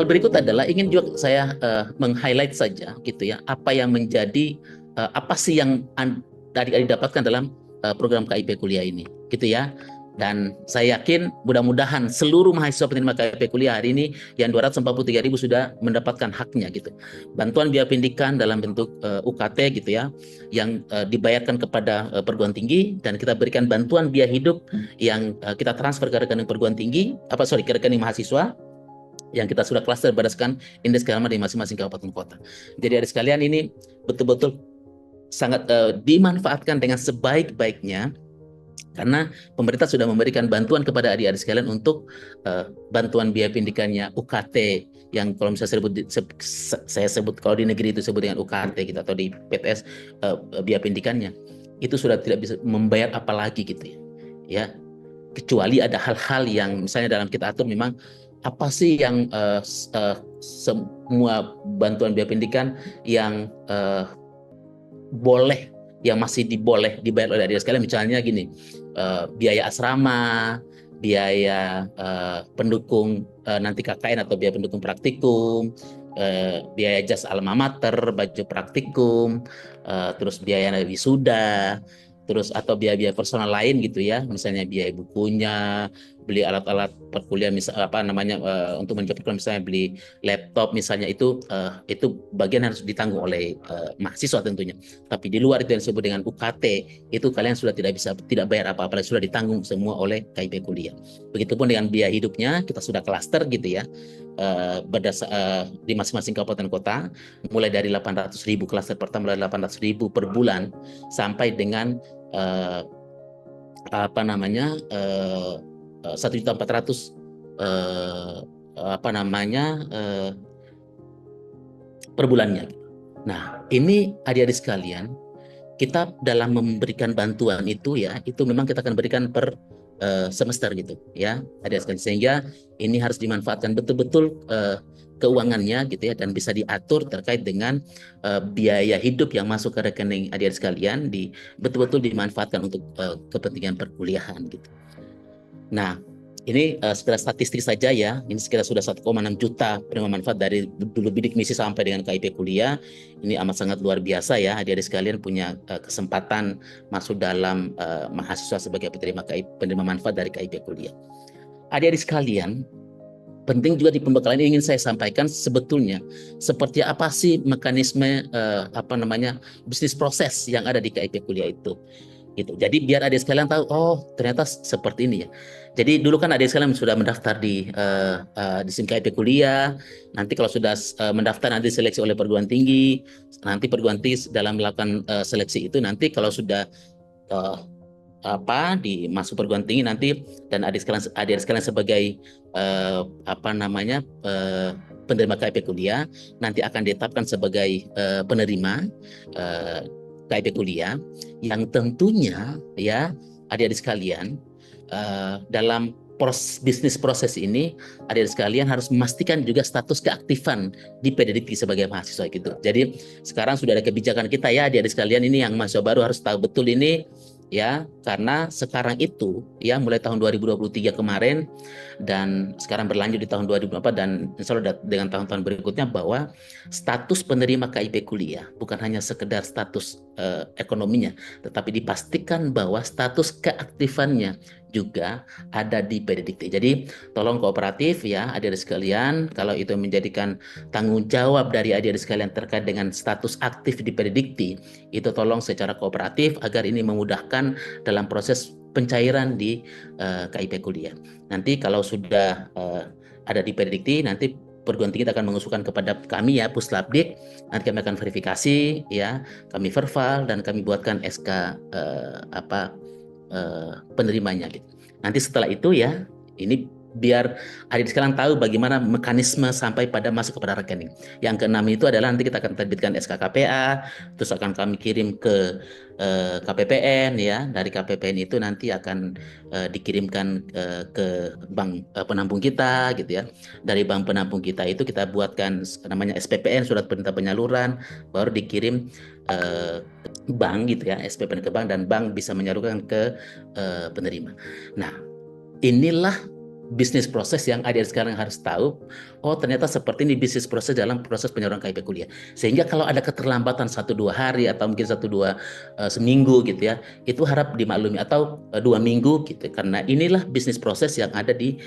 Hal berikut adalah ingin juga saya meng-highlight saja gitu ya, apa yang menjadi apa sih yang adik-adik dapatkan dalam program KIP kuliah ini gitu ya. Dan saya yakin mudah-mudahan seluruh mahasiswa penerima KIP kuliah hari ini yang 243.000 sudah mendapatkan haknya gitu. Bantuan biaya pendidikan dalam bentuk UKT gitu ya, yang dibayarkan kepada perguruan tinggi, dan kita berikan bantuan biaya hidup yang kita transfer ke rekening perguruan tinggi, ke rekening mahasiswa yang kita sudah klaster berdasarkan indeks keamanan di masing-masing kabupaten kota. Jadi adik sekalian, ini betul-betul sangat dimanfaatkan dengan sebaik-baiknya, karena pemerintah sudah memberikan bantuan kepada adik-adik sekalian untuk bantuan biaya pendidikannya UKT, yang kalau misalnya saya sebut kalau di negeri itu sebut dengan UKT gitu, atau di PTS biaya pendidikannya itu sudah tidak bisa membayar apa lagi gitu ya, kecuali ada hal-hal yang misalnya dalam kita atur memang apa sih yang semua bantuan biaya pendidikan yang boleh, yang masih dibayar oleh adik sekalian, misalnya gini, biaya asrama, biaya pendukung nanti KKN atau biaya pendukung praktikum, biaya jas alma mater, baju praktikum, terus biaya wisuda, terus atau biaya-biaya personal lain gitu ya, misalnya biaya bukunya, beli alat-alat perkuliahan, misal apa namanya untuk mencapai misalnya beli laptop misalnya, itu bagian harus ditanggung oleh mahasiswa tentunya. Tapi di luar itu yang disebut dengan UKT, itu kalian sudah tidak bayar apa-apa, sudah ditanggung semua oleh KIP kuliah. Begitupun dengan biaya hidupnya, kita sudah klaster gitu ya, di masing-masing kabupaten kota, mulai dari 800.000 klaster pertama, dari 800.000 per bulan sampai dengan 1.400.000 per bulannya. Nah, ini adik-adik sekalian, kita dalam memberikan bantuan itu ya, itu memang kita akan berikan per semester gitu ya, adik-adik sekalian, sehingga ini harus dimanfaatkan betul-betul keuangannya gitu ya, dan bisa diatur terkait dengan biaya hidup yang masuk ke rekening adik-adik sekalian, betul-betul dimanfaatkan untuk kepentingan perkuliahan gitu. Nah, ini sekedar statistik saja ya. Ini sekitar sudah 1,6 juta penerima manfaat dari dulu bidik misi sampai dengan KIP kuliah. Ini amat sangat luar biasa ya. Adik-adik sekalian punya kesempatan masuk dalam mahasiswa sebagai penerima manfaat dari KIP kuliah. Adik-adik sekalian, penting juga di pembekalan ini ingin saya sampaikan sebetulnya seperti apa sih mekanisme bisnis proses yang ada di KIP kuliah itu. Gitu. Jadi biar adik sekalian tahu, oh ternyata seperti ini ya. Jadi dulu kan adik sekalian sudah mendaftar di SIM KIP kuliah. Nanti kalau sudah mendaftar, nanti seleksi oleh perguruan tinggi. Nanti perguruan tinggi dalam melakukan seleksi itu, nanti kalau sudah masuk perguruan tinggi nanti, dan adik sekalian sebagai penerima KIP kuliah, nanti akan ditetapkan sebagai penerima KIP kuliah, yang tentunya ya adik-adik sekalian dalam bisnis proses ini, adik-adik sekalian harus memastikan juga status keaktifan di PDDikti sebagai mahasiswa gitu. Jadi sekarang sudah ada kebijakan kita ya adik-adik sekalian, ini yang mahasiswa baru harus tahu betul ini ya, karena sekarang itu ya mulai tahun 2023 kemarin dan sekarang berlanjut di tahun 2024 dan insya Allah dengan tahun-tahun berikutnya, bahwa status penerima KIP kuliah bukan hanya sekedar status ekonominya, tetapi dipastikan bahwa status keaktifannya juga ada di PDDikti. Jadi tolong kooperatif ya adik-adik sekalian, kalau itu menjadikan tanggung jawab dari adik-adik sekalian terkait dengan status aktif di PDDikti, itu tolong secara kooperatif agar ini memudahkan dalam proses pencairan di KIP kuliah. Nanti kalau sudah ada di PDDikti, nanti perguruan tinggi akan mengusulkan kepada kami ya, Puslabdik, nanti kami akan verifikasi ya, kami verbal dan kami buatkan SK penerimanya gitu. Nanti setelah itu ya, ini biar adik sekalian tahu bagaimana mekanisme sampai pada masuk kepada rekening. Yang keenam itu adalah nanti kita akan terbitkan SK KPA, terus akan kami kirim ke KPPN ya. Dari KPPN itu nanti akan dikirimkan ke bank penampung kita gitu ya. Dari bank penampung kita itu kita buatkan namanya SPPN, surat perintah penyaluran, baru dikirim bank gitu ya, SPPN ke bank, dan bank bisa menyalurkan ke penerima. Nah, inilah bisnis proses yang adik sekarang harus tahu. Oh, ternyata seperti ini bisnis proses dalam proses penyaluran KIP kuliah. Sehingga kalau ada keterlambatan 1-2 hari atau mungkin 1-2 seminggu gitu ya, itu harap dimaklumi, atau 2 minggu gitu. Karena inilah bisnis proses yang ada di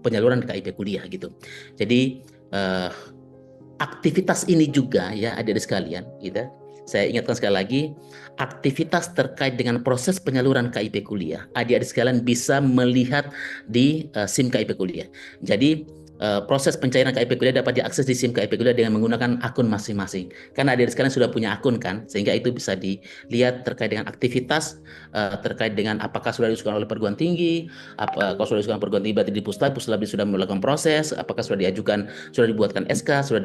penyaluran KIP kuliah gitu. Jadi aktivitas ini juga ya adik-adik sekalian gitu. Saya ingatkan sekali lagi, aktivitas terkait dengan proses penyaluran KIP kuliah, adik-adik sekalian bisa melihat di SIM KIP kuliah. Jadi proses pencairan KIP kuliah dapat diakses di SIM KIP kuliah dengan menggunakan akun masing-masing. Karena adik-adik sekalian sudah punya akun kan, sehingga itu bisa dilihat terkait dengan aktivitas, terkait dengan apakah sudah diusulkan oleh perguruan tinggi, kalau sudah diusulkan perguruan tinggi berarti di Pusdagdi sudah melakukan proses, apakah sudah diajukan, sudah dibuatkan SK, sudah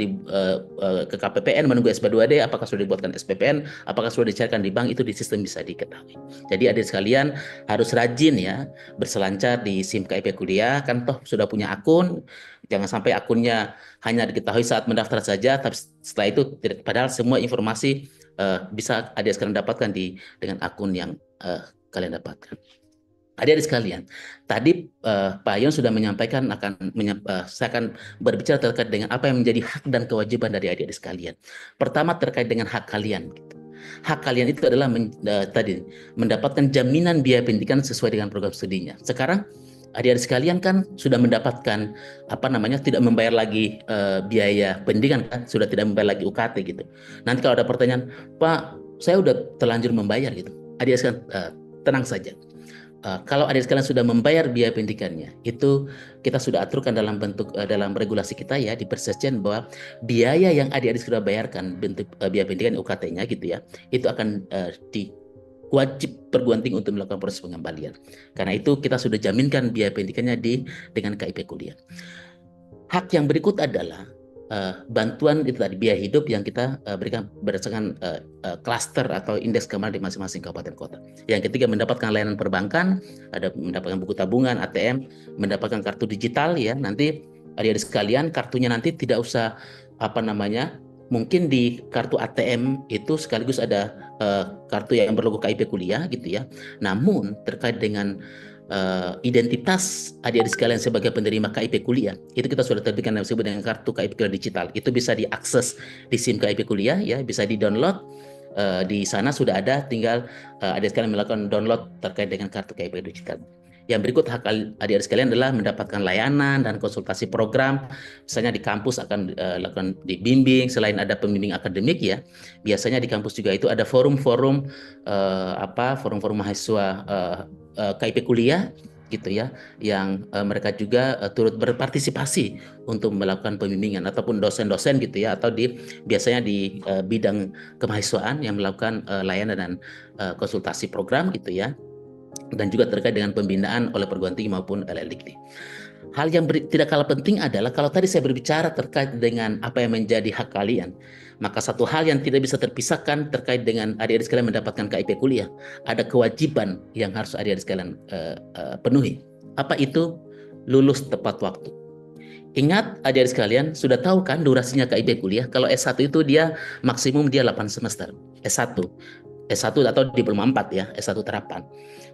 ke KPPN menunggu SP2D, apakah sudah dibuatkan SPPN, apakah sudah dicairkan di bank, itu di sistem bisa diketahui. Jadi adik sekalian harus rajin ya berselancar di SIM KIP kuliah, kan toh sudah punya akun, jangan sampai akunnya hanya diketahui saat mendaftar saja, tapi setelah itu padahal semua informasi bisa adik sekalian dapatkan dengan akun yang kalian dapatkan. Adik-adik sekalian, tadi Pak Yon sudah menyampaikan saya akan berbicara terkait dengan apa yang menjadi hak dan kewajiban dari adik-adik sekalian. Pertama terkait dengan hak kalian. Hak kalian itu adalah mendapatkan jaminan biaya pendidikan sesuai dengan program studinya. Sekarang adik-adik sekalian kan sudah mendapatkan tidak membayar lagi biaya pendidikan kan, sudah tidak membayar lagi UKT gitu. Nanti kalau ada pertanyaan, Pak, saya udah terlanjur membayar gitu. Adik-adik sekalian tenang saja. Kalau adik sekalian sudah membayar biaya pendidikannya, itu kita sudah aturkan dalam bentuk dalam regulasi kita ya di Persejen, bahwa biaya yang adik-adik sudah bayarkan bentuk biaya pendidikan UKT-nya gitu ya, itu akan wajib perguruan tinggi untuk melakukan proses pengembalian. Karena itu kita sudah jaminkan biaya pendidikannya dengan KIP kuliah. Hak yang berikut adalah bantuan itu tadi, biaya hidup yang kita berikan berdasarkan klaster atau indeks keamanan di masing-masing kabupaten kota. Yang ketiga, mendapatkan layanan perbankan, ada mendapatkan buku tabungan, ATM, mendapatkan kartu digital ya. Nanti adik-adik sekalian, kartunya nanti tidak usah mungkin di kartu ATM itu sekaligus ada kartu yang berlogo KIP kuliah gitu ya. Namun terkait dengan identitas adik-adik sekalian sebagai penerima KIP kuliah, itu kita sudah terbitkan yang disebut dengan kartu KIP kuliah digital. Itu bisa diakses di SIM KIP kuliah ya, bisa di-download. Di sana sudah ada, tinggal adik sekalian melakukan download terkait dengan kartu KIP digital. Yang berikut hak adik-adik sekalian adalah mendapatkan layanan dan konsultasi program. Misalnya di kampus akan lakukan dibimbing, selain ada pembimbing akademik ya, biasanya di kampus juga itu ada forum-forum forum-forum mahasiswa KIP kuliah gitu ya, yang mereka juga turut berpartisipasi untuk melakukan pembimbingan, ataupun dosen-dosen gitu ya, atau biasanya di bidang kemahasiswaan yang melakukan layanan dan konsultasi program gitu ya, dan juga terkait dengan pembinaan oleh perguruan tinggi maupun LLDikti. Hal yang tidak kalah penting adalah, kalau tadi saya berbicara terkait dengan apa yang menjadi hak kalian, maka satu hal yang tidak bisa terpisahkan terkait dengan adik-adik sekalian mendapatkan KIP kuliah, ada kewajiban yang harus adik-adik sekalian penuhi. Apa itu? Lulus tepat waktu. Ingat adik-adik sekalian, sudah tahu kan durasinya KIP kuliah? Kalau S1 itu dia maksimum 8 semester. S1 atau diploma 4 ya, S1 terapan.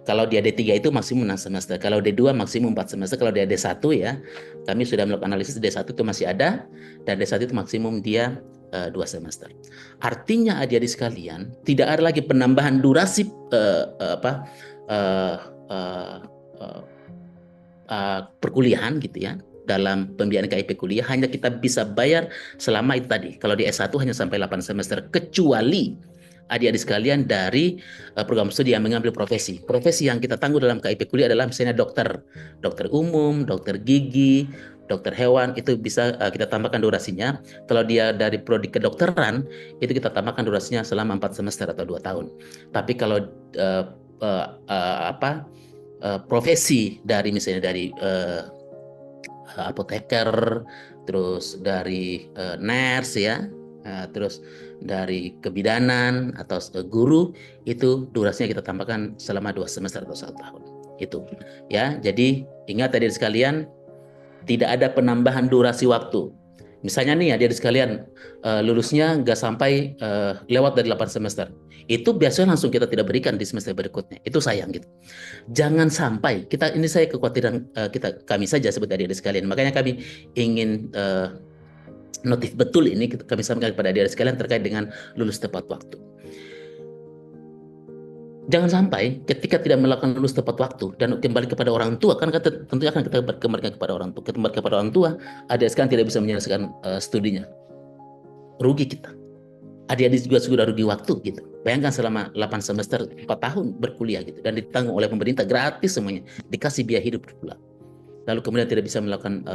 Kalau dia D3 itu maksimum 6 semester. Kalau D2 maksimum 4 semester. Kalau dia D1 ya, kami sudah melakukan analisis, D1 itu masih ada, dan D1 itu maksimum dia 2 semester. Artinya adik-adik sekalian, tidak ada lagi penambahan durasi perkuliahan gitu ya, dalam pembiayaan KIP kuliah. Hanya kita bisa bayar selama itu tadi. Kalau di S1 hanya sampai 8 semester, kecuali adik-adik sekalian dari program studi yang mengambil profesi. Profesi yang kita tanggung dalam KIP kuliah adalah misalnya dokter umum, dokter gigi, dokter hewan, itu bisa kita tambahkan durasinya. Kalau dia dari prodi kedokteran, itu kita tambahkan durasinya selama 4 semester atau 2 tahun. Tapi kalau profesi dari misalnya dari apoteker, terus dari nurse ya, terus dari kebidanan atau guru, itu durasinya kita tambahkan selama 2 semester atau 1 tahun. Itu ya. Jadi ingat tadi sekalian, tidak ada penambahan durasi waktu. Misalnya nih adik-adik sekalian, lulusnya nggak sampai lewat dari 8 semester. Itu biasanya langsung kita tidak berikan di semester berikutnya. Itu sayang gitu. Jangan sampai kita, ini saya kekhawatiran kami saja sebagai adik-adik sekalian. Makanya kami ingin notif betul ini kami sampaikan kepada adik-adik sekalian terkait dengan lulus tepat waktu. Jangan sampai ketika tidak melakukan lulus tepat waktu dan kembali kepada orang tua, kan tentunya akan kita kembalikan kepada orang tua. Kembali kepada orang tua, adik sekarang tidak bisa menyelesaikan studinya. Rugi kita. Adik-adik juga sudah rugi waktu gitu. Bayangkan selama 8 semester 4 tahun berkuliah gitu dan ditanggung oleh pemerintah gratis semuanya, dikasih biaya hidup pula. Lalu kemudian tidak bisa melakukan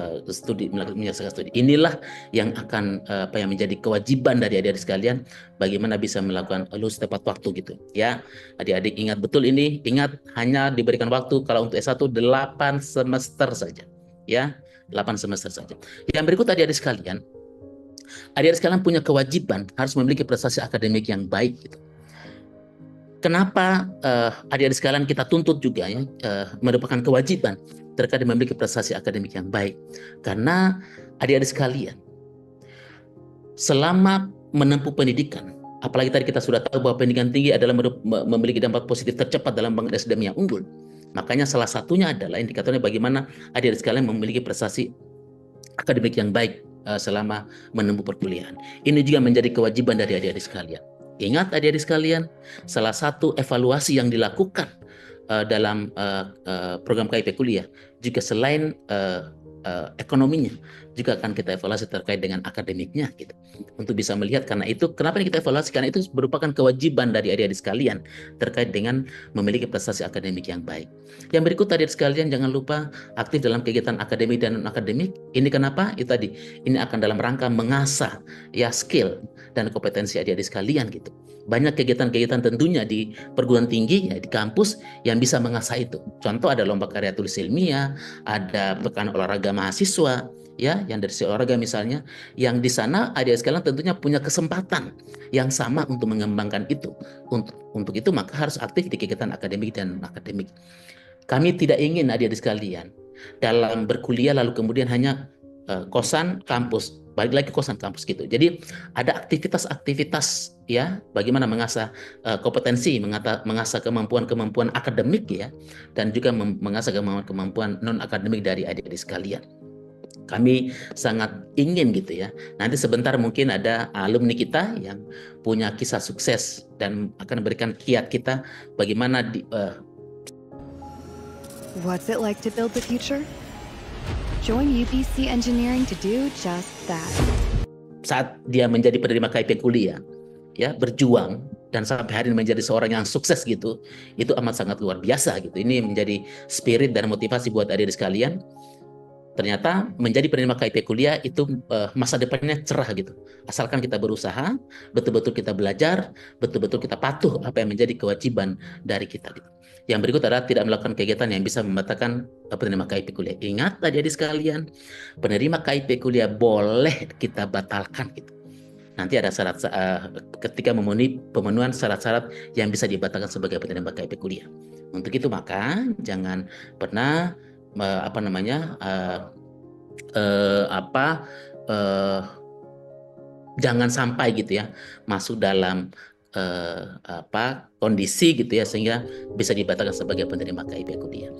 menyelesaikan studi. Inilah yang akan yang menjadi kewajiban dari adik-adik sekalian, bagaimana bisa melakukan lulus tepat waktu gitu. Ya, adik-adik ingat betul ini, ingat hanya diberikan waktu kalau untuk S1 8 semester saja. Ya, 8 semester saja. Yang berikut adik-adik sekalian punya kewajiban harus memiliki prestasi akademik yang baik gitu. Kenapa adik-adik sekalian kita tuntut juga ya merupakan kewajiban terkait memiliki prestasi akademik yang baik? Karena adik-adik sekalian selama menempuh pendidikan, apalagi tadi kita sudah tahu bahwa pendidikan tinggi adalah memiliki dampak positif tercepat dalam bangun SDM yang unggul. Makanya salah satunya adalah indikatornya bagaimana adik-adik sekalian memiliki prestasi akademik yang baik selama menempuh perkuliahan. Ini juga menjadi kewajiban dari adik-adik sekalian. Ingat adik-adik sekalian, salah satu evaluasi yang dilakukan dalam program KIP kuliah juga selain ekonominya, juga akan kita evaluasi terkait dengan akademiknya gitu. Untuk bisa melihat, karena itu kenapa kita evaluasi, karena itu merupakan kewajiban dari adik-adik sekalian terkait dengan memiliki prestasi akademik yang baik. Yang berikut adik-adik sekalian jangan lupa aktif dalam kegiatan akademik dan non akademik. Ini kenapa? Itu tadi, ini akan dalam rangka mengasah ya skill dan kompetensi adik-adik sekalian gitu. Banyak kegiatan-kegiatan tentunya di perguruan tinggi ya, di kampus yang bisa mengasah itu. Contoh ada lomba karya tulis ilmiah, ada pekan olahraga mahasiswa ya, yang dari sisi olahraga misalnya, yang di sana adik sekalian tentunya punya kesempatan yang sama untuk mengembangkan itu. Untuk itu maka harus aktif di kegiatan akademik dan akademik. Kami tidak ingin adik-adik sekalian dalam berkuliah lalu kemudian hanya kosan kampus, balik lagi kosan kampus gitu. Jadi ada aktivitas-aktivitas ya, bagaimana mengasah kompetensi, mengasah kemampuan-kemampuan akademik ya, dan juga mengasah kemampuan non akademik dari adik-adik sekalian. Kami sangat ingin gitu ya. Nanti sebentar mungkin ada alumni kita yang punya kisah sukses dan akan memberikan kiat kita bagaimana What's it like to build the future? Join UBC Engineering to do just that. Saat dia menjadi penerima KIP kuliah, ya berjuang dan sampai hari ini menjadi seorang yang sukses gitu, itu amat sangat luar biasa gitu. Ini menjadi spirit dan motivasi buat adik-adik sekalian. Ternyata menjadi penerima KIP kuliah itu masa depannya cerah gitu. Asalkan kita berusaha, betul-betul kita belajar, betul-betul kita patuh apa yang menjadi kewajiban dari kita gitu. Yang berikut adalah tidak melakukan kegiatan yang bisa membatalkan penerima KIP kuliah. Ingat adik-adik sekalian, penerima KIP kuliah boleh kita batalkan gitu. Nanti ada syarat ketika pemenuhan syarat-syarat yang bisa dibatalkan sebagai penerima KIP kuliah. Untuk itu maka jangan pernah jangan sampai gitu ya masuk dalam kondisi gitu ya sehingga bisa dibatalkan sebagai penerima KIP kuliah.